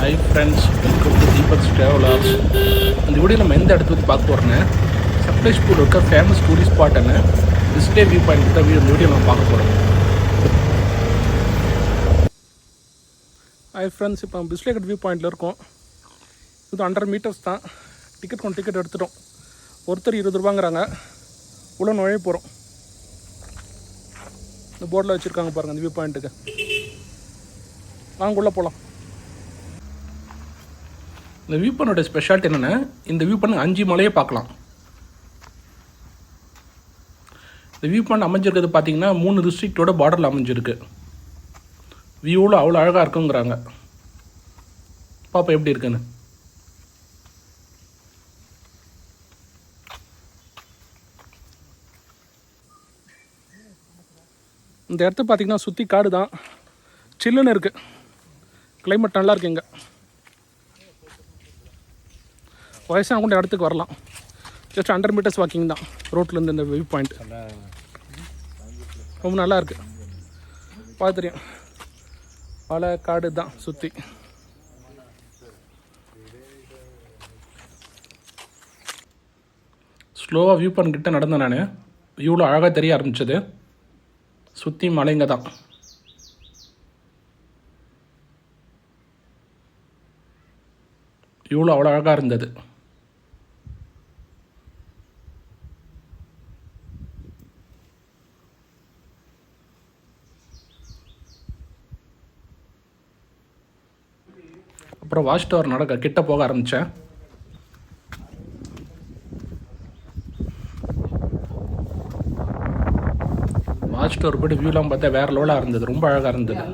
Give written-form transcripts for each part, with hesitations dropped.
High friends, welcome to Deepak's travellers. இந்த video நம்ம எந்த இடத்த பற்றி பார்க்க போகிறோன்னா, சக்லேஷ்பூர் இருக்க ஃபேமஸ் டூரிஸ்ட் ஸ்பாட்டான டிஸ்பிளே வியூ பாயிண்ட் தான் வீடியோ நம்ம பார்க்க போகிறோம். ஹை ஃப்ரெண்ட்ஸ், இப்போ நம்ம பிஸ்லேகட் வியூ பாயிண்டில் இருக்கோம். இது 100 மீட்டர்ஸ் தான். டிக்கெட் எடுத்துட்டோம். ஒருத்தர் 20 ரூபாங்கிறாங்க. உள்ள நுழைய போகிறோம். இந்த போர்டில் வச்சுருக்காங்க பாருங்கள் இந்த வியூ பாயிண்ட்டுக்கு. வாங்க உள்ளே போகலாம். இந்த வியூ பாயிண்டோட ஸ்பெஷாலிட்டி என்னென்னா, இந்த வியூ பாயிண்ட் 5 மலையை பார்க்கலாம். இந்த வியூ பாயிண்ட் அமைஞ்சிருக்கிறது பார்த்தீங்கன்னா 3 டிஸ்ட்ரிக்டோட பார்டரில் அமைஞ்சிருக்கு. வியூவில் அவ்வளோ அழகாக இருக்குங்கிறாங்க. பாப்பா எப்படி இருக்குன்னு. இந்த இடத்த பார்த்திங்கன்னா சுற்றி காடு தான். சில்லுன்னு இருக்குது. கிளைமேட் நல்லா இருக்குது. இங்கே வயசான கூட இடத்துக்கு வரலாம். ஜஸ்ட் 100 மீட்டர்ஸ் வாக்கிங் தான் ரோட்லேருந்து இந்த வியூ பாயிண்ட். ரொம்ப நல்லா இருக்குது. பார்த்து தெரியும், பல காடு தான் சுற்றி. ஸ்லோவாக வியூ பாயிண்ட் கிட்ட நடந்தேன் நான். வியூவில் அழகாக தெரிய ஆரம்பிச்சது. சுற்றி மலைங்க தான். இவ்வளோ அவ்வளோ அழகாக இருந்தது. அப்புறம் வாட்ச் டவர் கிட்ட போக ஆரம்பித்தேன். வாட்ச் டவர் போய்ட்டு வியூலாம் பார்த்தா வேறு லெவலாக இருந்தது. ரொம்ப அழகாக இருந்தது.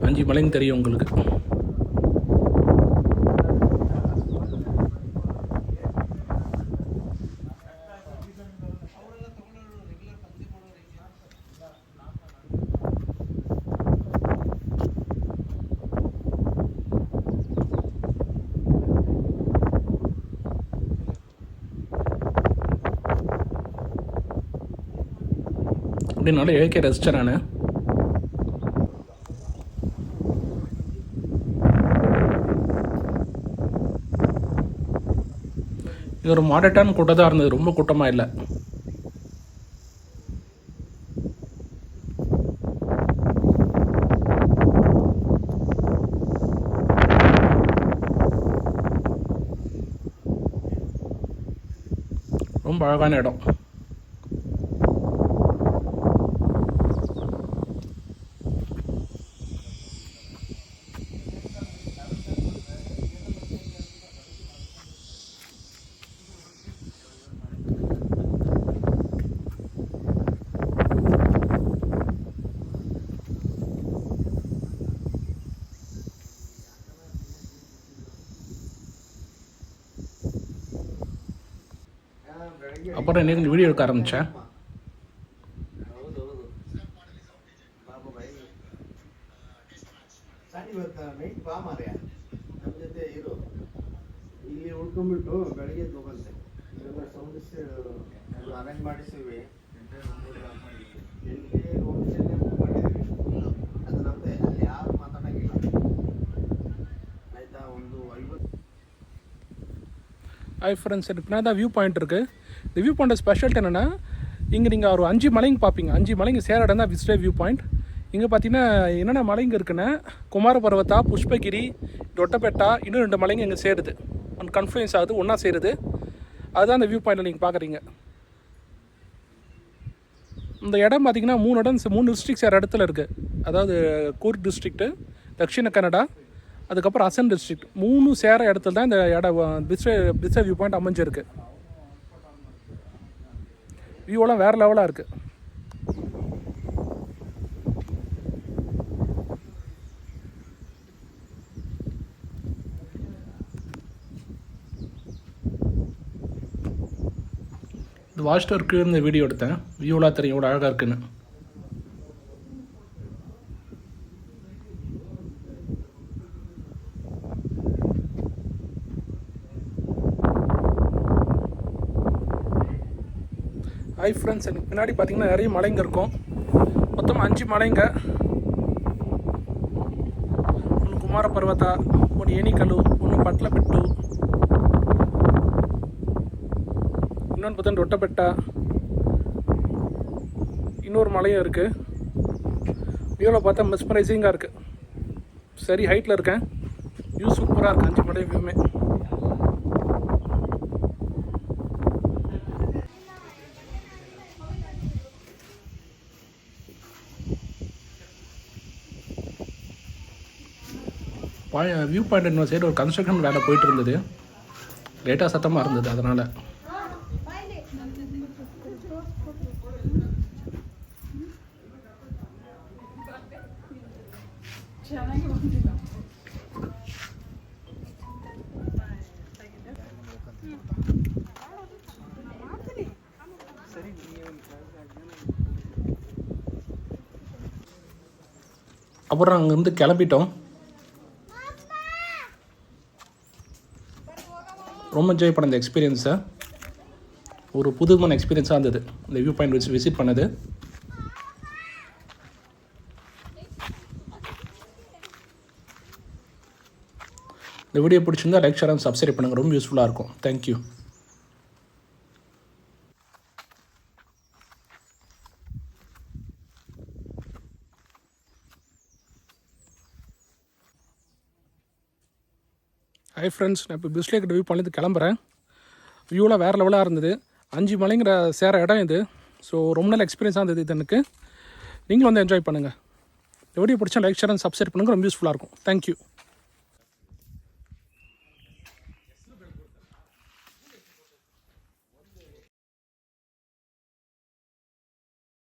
5 மலைன்னு தெரியும் உங்களுக்கு. அப்படின்னால இயற்கை ரசித்தேன் நான். இது ஒரு மாடர்ட்டான கூட்டம் தான் இருந்தது. ரொம்ப கூட்டமாக இல்லை. ரொம்ப அழகான இடம். அப்புறம் இன்னைக்கு வீடியோ எடுக்க ஆரம்பித்தேன். ಇಲ್ಲಿ ಉಳ್ಕೊಂಡ್ಬಿಟ್ಟು ಬೆಳಗ್ಗೆ ತಗೊಂಡೆ ಸೌಂಡ್ಸ್ ಅರೇಂಜ್ ಮಾಡಿಸಿವಿ. ಎಲ್ಲಿ ಹೋಮ್ಸ್ಟೇ ಬುಕ್ ಮಾಡಿದ್ವಿ. ಅದು ನಮ್ಮದೇ. ಅಲ್ಲಿ ಯಾರು ಮಾತಾಡೋಂಗಿಲ್ಲ ಆಯಿತಾ. ಒಂದು 50. ஹாய் ஃப்ரெண்ட்ஸ், எனக்கு பின்னாடி தான் வியூ பாயிண்ட் இருக்குது. இந்த வியூ பாயிண்ட் ஸ்பெஷாலிட்டி என்னென்னா, இங்கே நீங்கள் ஒரு 5 மலைங்க பார்ப்பீங்க. 5 மலைங்க சேர இடம் தான் விஸ்டே வியூ பாயிண்ட். இங்கே பார்த்தீங்கன்னா என்னென்ன மலைங்க இருக்குன்னா, குமார பர்வதா, புஷ்பகிரி, டொட்டபெட்டா, இன்னும் 2 மலைங்க இங்கே சேருது. அந்த கன்ஃப்ளூயன்ஸ் ஆகுது, ஒன்றா சேருது. அதுதான் அந்த வியூ பாயிண்டில் நீங்கள் பார்க்குறீங்க. இந்த இடம் பார்த்தீங்கன்னா 3 டிஸ்ட்ரிக்ட் சேர இடத்துல இருக்குது. அதாவது கூர்க் டிஸ்ட்ரிக்ட்டு, தக்ஷிண கன்னடா, அதுக்கப்புறம் அசன் டிஸ்ட்ரிக்ட். 3 சேர இடத்துல தான் இந்த இடம் பிஸ்வே வியூ பாயிண்ட் அமைஞ்சிருக்கு. வியூவெல்லாம் வேறு லெவலாக இருக்குது. இந்த வாட்ச் டவருக்கு இந்த வீடியோ எடுத்தேன். வியூவெலாம் தெரியும் எவ்வளோ அழகாக இருக்குன்னு. ஹை ஃப்ரெண்ட்ஸ், எனக்கு பின்னாடி பார்த்தீங்கன்னா நிறைய மலைங்க இருக்கும். மொத்தம் 5 மலைங்க. కుమార పర్వత, కొన్ని ఏనికలు, కొన్ని పట్ల పెట్టు, இன்னொன்று பார்த்தா ரொட்டப்பெட்டா, இன்னொரு மலையும் இருக்குது. வியூவில் பார்த்தா மெஸ்மரைசிங்காக இருக்குது. சரி ஹைட்டில் இருக்கேன். வியூ சூப்பராக இருக்குது. 5 மலை வியூமே. வியூ பாயிண்ட் இன்னொரு சைடு ஒரு கன்ஸ்ட்ரக்ஷன் வேலை போயிட்டு இருந்தது. லேட்டாக சத்தமாக இருந்தது, அதனால். அப்புறம் அங்கேருந்து கிளம்பிட்டோம். ரொம்ப என்ஜாய் பண்ண இந்த எக்ஸ்பீரியன்ஸை. ஒரு புதுமான எக்ஸ்பீரியன்ஸாக இருந்தது இந்த வியூ பாயிண்ட் வச்சு விசிட் பண்ணது. இந்த வீடியோ பிடிச்சிருந்தா லைக், ஷேர் அண்ட் சப்ஸ்கிரைப் பண்ணுங்கள். ரொம்ப யூஸ்ஃபுல்லாக இருக்கும். தேங்க்யூ. ஹை ஃப்ரெண்ட்ஸ், நான் இப்போ பிஸ்லேக் வியூ பண்ணி கிளம்புறேன். வியூவில் வேறு லெவலாக இருந்தது. 5 மலைங்கிற சேர இடம் இது. ஸோ ரொம்ப நல்ல எக்ஸ்பீரியன்ஸாக இருந்தது இது எனக்கு. நீங்களும் வந்து என்ஜாய் பண்ணுங்கள். இந்த வீடியோ பிடிச்சா லைக், ஷேர் அண்ட் சப்ஸ்கிரைப் பண்ணுங்கள். ரொம்ப யூஸ்ஃபுல்லாக இருக்கும். தேங்க்யூ.